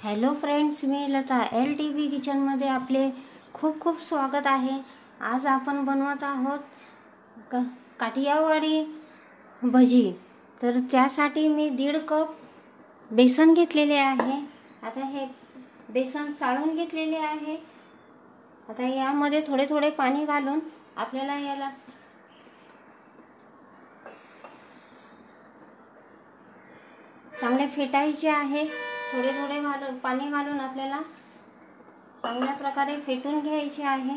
Hello friends, मी Lata LTV किचनमध्ये आपले खूप खूप स्वागत आहे। आज आपण बनवत आहोत काठियावाडी भजी। तर त्यासाठी मी 1.5 कप बेसन घेतलेले आहे। आता हे बेसन चाळून घेतलेले आहे। आता यामध्ये थोडे थोडे पाणी घालून आपल्याला याला चांगले फेटायचे आहे। थोडे थोडे पाणी घालून आपल्याला चांगल्या प्रकारे फेटून घ्यायचे आहे,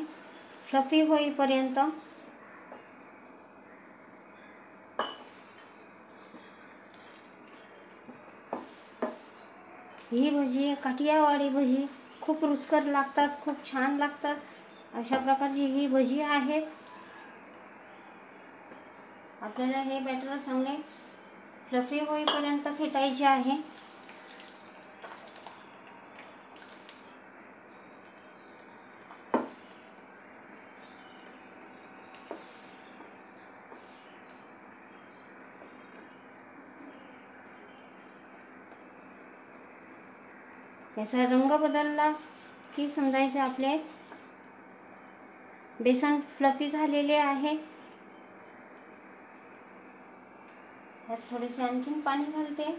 फ्लफी होईपर्यंत। ही भजी, काठियावाडी भजी खूप रुचकर लागतात, खूप छान लागतात। अशा प्रकारची ही भजी आहे। आपल्याला हे बॅटर चांगले फ्लफी होईपर्यंत फेटायचे आहे। याचा रंग बदलला की समजायचे आपले बेसन फ्लफी झालेले आहे। यात थोडेसे आणखीन पाणी घालते।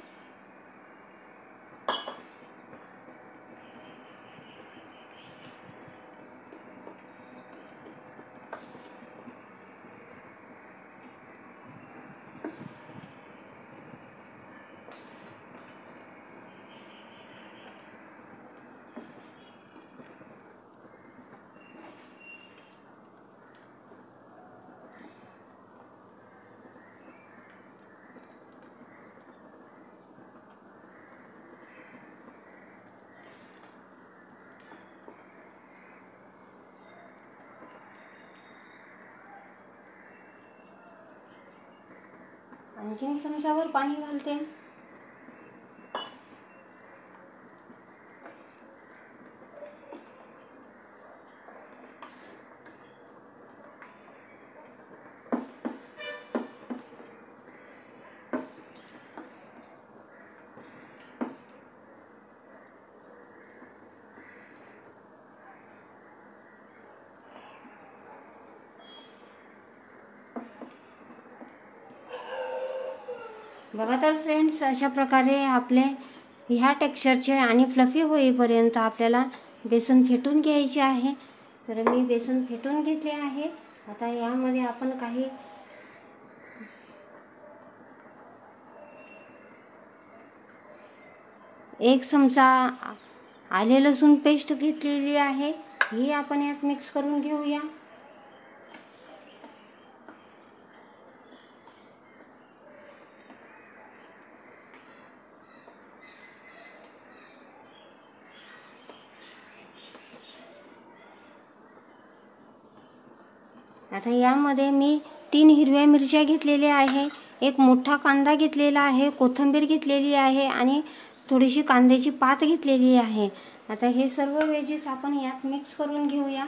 आणखीन चमचावर पाणी घालते। बघा तर फ्रेंड्स, अशा प्रकारे आपले ह्या टेक्स्चरचे आणि फ्लफी होईपर्यंत आपल्याला बेसन फेटून घ्यायचे आहे। तर मी बेसन फेटून घेतले आहे। आता यामध्ये आपण काही एक चमचा आले लसूण पेस्ट घेतलेली आहे, ही आपण यात मिक्स करून घेऊया। आता यामध्ये मी 3 हिरव्या मिरच्या घेतलेल्या आहे, एक मोठा कांदा घेतलेला आहे, कोथिंबीर घेतलेली आहे आणि थोडीशी कांद्याची पात घेतलेली आहे। आता हे सर्व वेजेस आपण यात मिक्स करून घेऊया।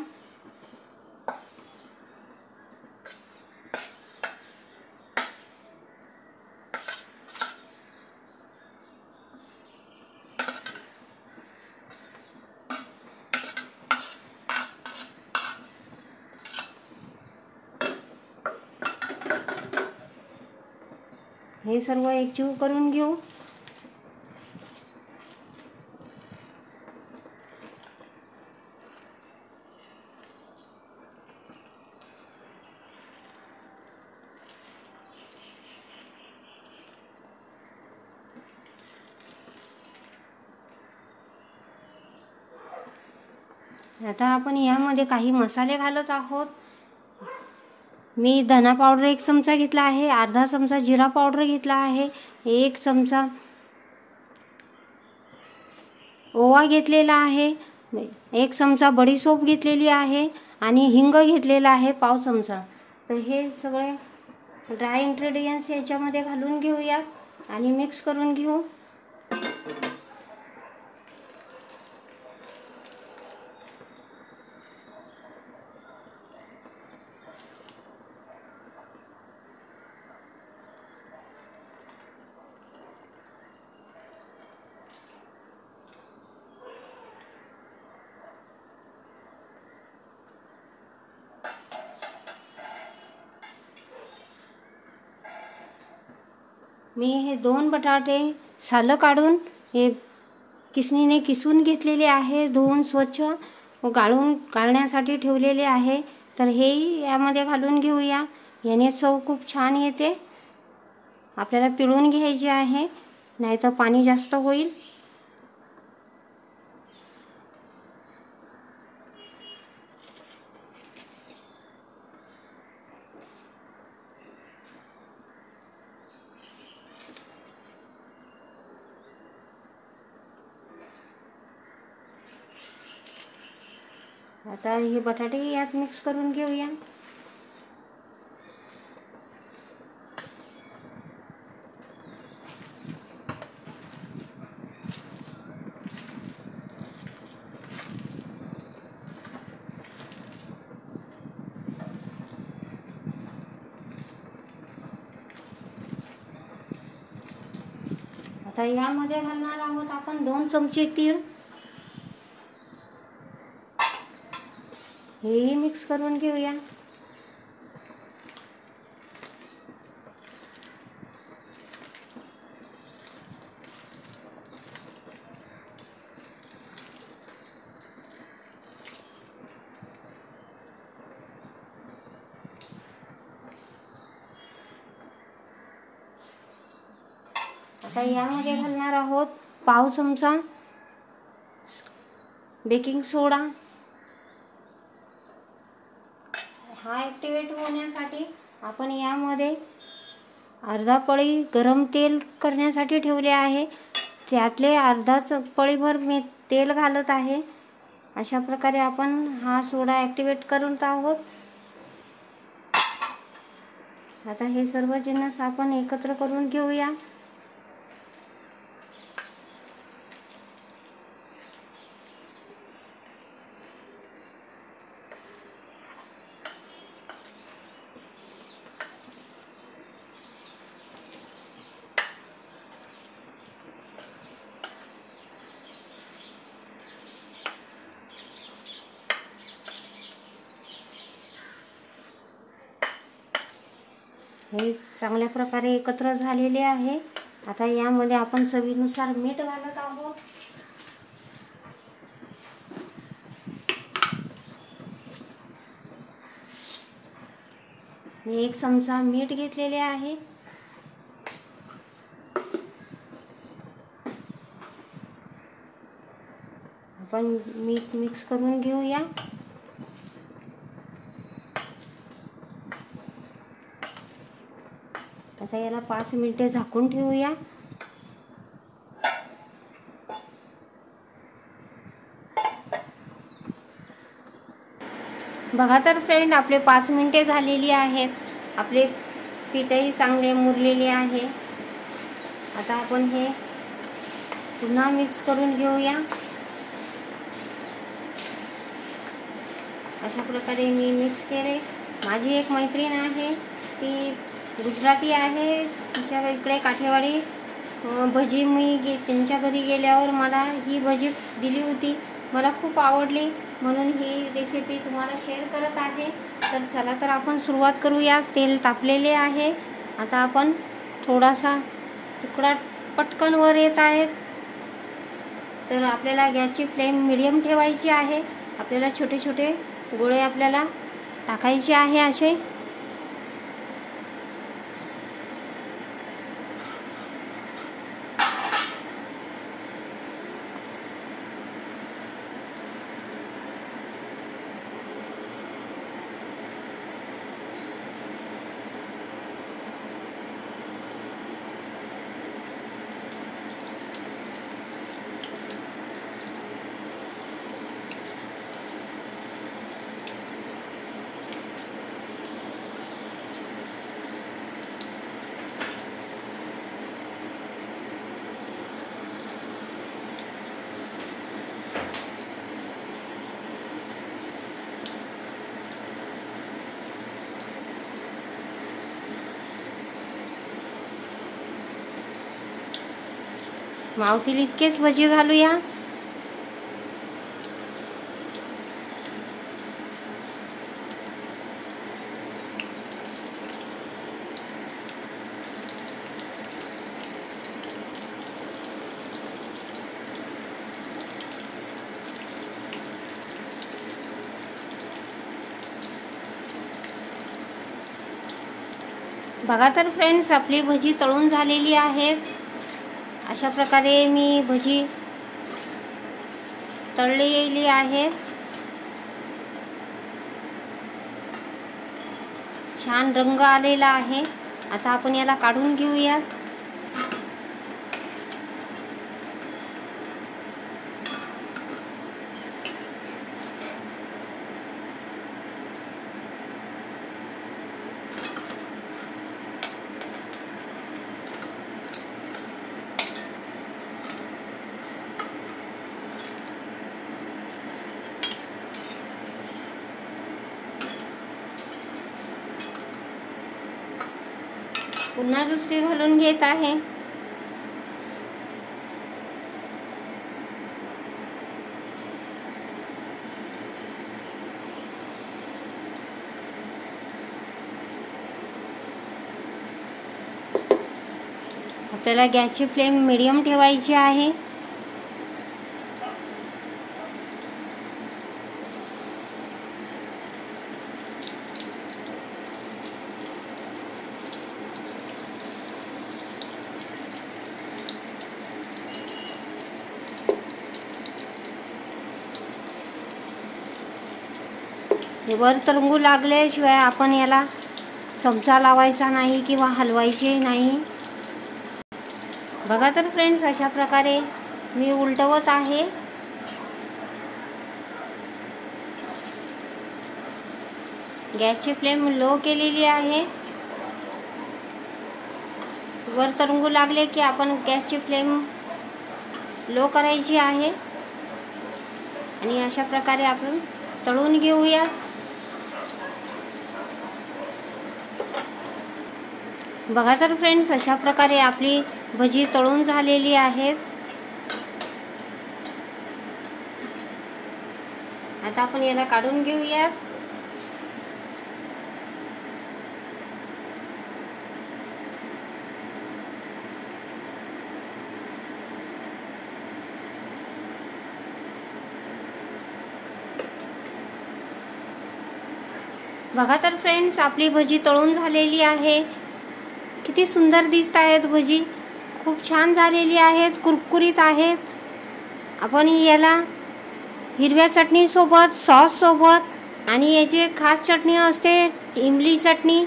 हे सर्व एकजीव करून घेऊ। आता आपण यामध्ये काही मसाले घालत आहोत। मी धना पावडर 1 चमचा घेतला आहे, अर्धा चमचा जिरा पावडर घेतला आहे, 1 चमचा ओवा घेतलेला आहे, 1 चमचा बडीशोप घेतलेली आहे आणि हिंग घेतलेला आहे पाव चमचा। तर हे सगळे ड्राय इंग्रेडियंट्स याच्यामध्ये घालून घेऊया आणि मिक्स करून घेऊ। मी हे 2 बटाटे सालं काढून हे किसणीने किसून घेतलेले आहे, धुवून स्वच्छ गाळण्यासाठी ठेवलेले आहे. तर हेही यामध्ये घालून घेऊया. याने चव खूप छान येते. आपल्याला पिळून घ्यायचे आहे, नाहीतर पाणी जास्त होईल. आता हे बटाटे यात मिक्स करून घेऊया. आता यामध्ये घालणार आहोत आपण 2 चमचे तीळ. हेही मिक्स करून घेऊया. आता यामध्ये घालणार आहोत पाव चमचा बेकिंग सोडा. हा ॲक्टिवेट होण्यासाठी आपण यामध्ये अर्धा पळी गरम तेल करण्यासाठी ठेवले आहे. त्यातले अर्धा पळीभर मी तेल घालत आहे. अशा प्रकारे आपण हा सोडा ॲक्टिवेट करत आहोत. आता हे सर्व जिन्नस आपण एकत्र करून घेऊया. हे चांगल्या प्रकारे एकत्र झालेले आहे. आता यामध्ये आपण चवीनुसार मीठ घालत आहोत. मी 1 चमचा मीठ घेतलेले आहे. आपण मीठ मिक्स करून घेऊया. आता याला 5 मिनिटे झाकून ठेवूया. बघा तर फ्रेंड, आपले 5 मिनिटे झालेली आहेत. आपले पीठही चांगले मुरलेले आहे. आता आपण हे पुन्हा मिक्स करून घेऊया. अशा प्रकारे मी मिक्स केले. माझी एक मैत्रीण आहे, ती गुजराती आहे. तिच्या इकडे काठेवाडी भजी मी त्यांच्या घरी गेल्यावर मला ही भजी दिली होती. मला खूप आवडली, म्हणून ही रेसिपी तुम्हाला शेअर करत आहे. तर चला तर आपण सुरुवात करूया. तेल तापलेले आहे. आता आपण थोडासा तुकडा पटकन वर येत आहे, तर आपल्याला गॅसची फ्लेम मिडियम ठेवायची आहे. आपल्याला छोटे छोटे गोळे आपल्याला टाकायचे आहे असे. मावतील इतकेच भजी घालूया. बघा तर फ्रेंड्स, आपली भजी तळून झालेली आहेत. अशा प्रकारे मी भजी तळलेली आहेत. छान रंग आलेला आहे. आता आपण याला काढून घेऊया. पुन्हा दुसरी घालून घेत आहे. आपल्याला गॅसची फ्लेम मीडियम ठेवायची आहे. वर तरंगू लागल्याशिवाय आपण याला चमचा लावायचा नाही किंवा हलवायचे नाही. बघा तर फ्रेंड्स, अशा प्रकारे मी उलटवत आहे. गॅसची फ्लेम लो केलेली आहे. वर तरंगू लागले की आपण गॅसची फ्लेम लो करायची आहे आणि अशा प्रकारे आपण तळून घेऊया. बघा तर फ्रेंड्स, अशा प्रकारे आपली भजी तळून झालेली आहेत. आता आपण याला काढून घेऊया. बघा तर फ्रेंड्स, आपली भजी तळून झालेली आहे. किती सुंदर दिसत आहेत भजी. खूप छान झालेली आहेत, कुरकुरीत आहेत. आपण याला हिरव्या चटणीसोबत, सॉससोबत आणि याची खास चटणी असते इमली चटणी,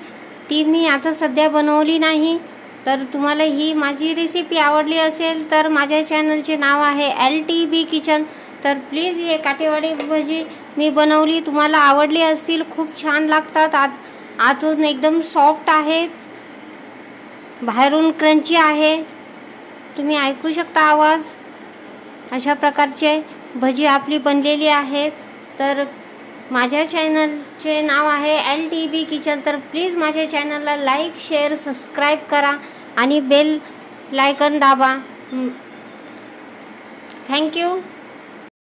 ती मी आता सध्या बनवली नाही. तर तुम्हाला ही माझी रेसिपी आवडली असेल तर माझ्या चॅनलचे नाव आहे LTB किचन. तर प्लीज हे काठेवाडी भजी मी बनवली, तुम्हाला आवडली असतील. खूप छान लागतात. आतून एकदम सॉफ्ट आहेत, बाहेरून क्रंची आहे. तुम्ही ऐकू शकता आवाज. अशा प्रकारचे भजी आपली बनलेली आहेत. तर माझ्या चॅनलचे नाव आहे LTB किचन. तर प्लीज माझ्या चॅनलला लाईक, शेअर, सबस्क्राईब करा आणि बेल लायकन दाबा. थँक्यू.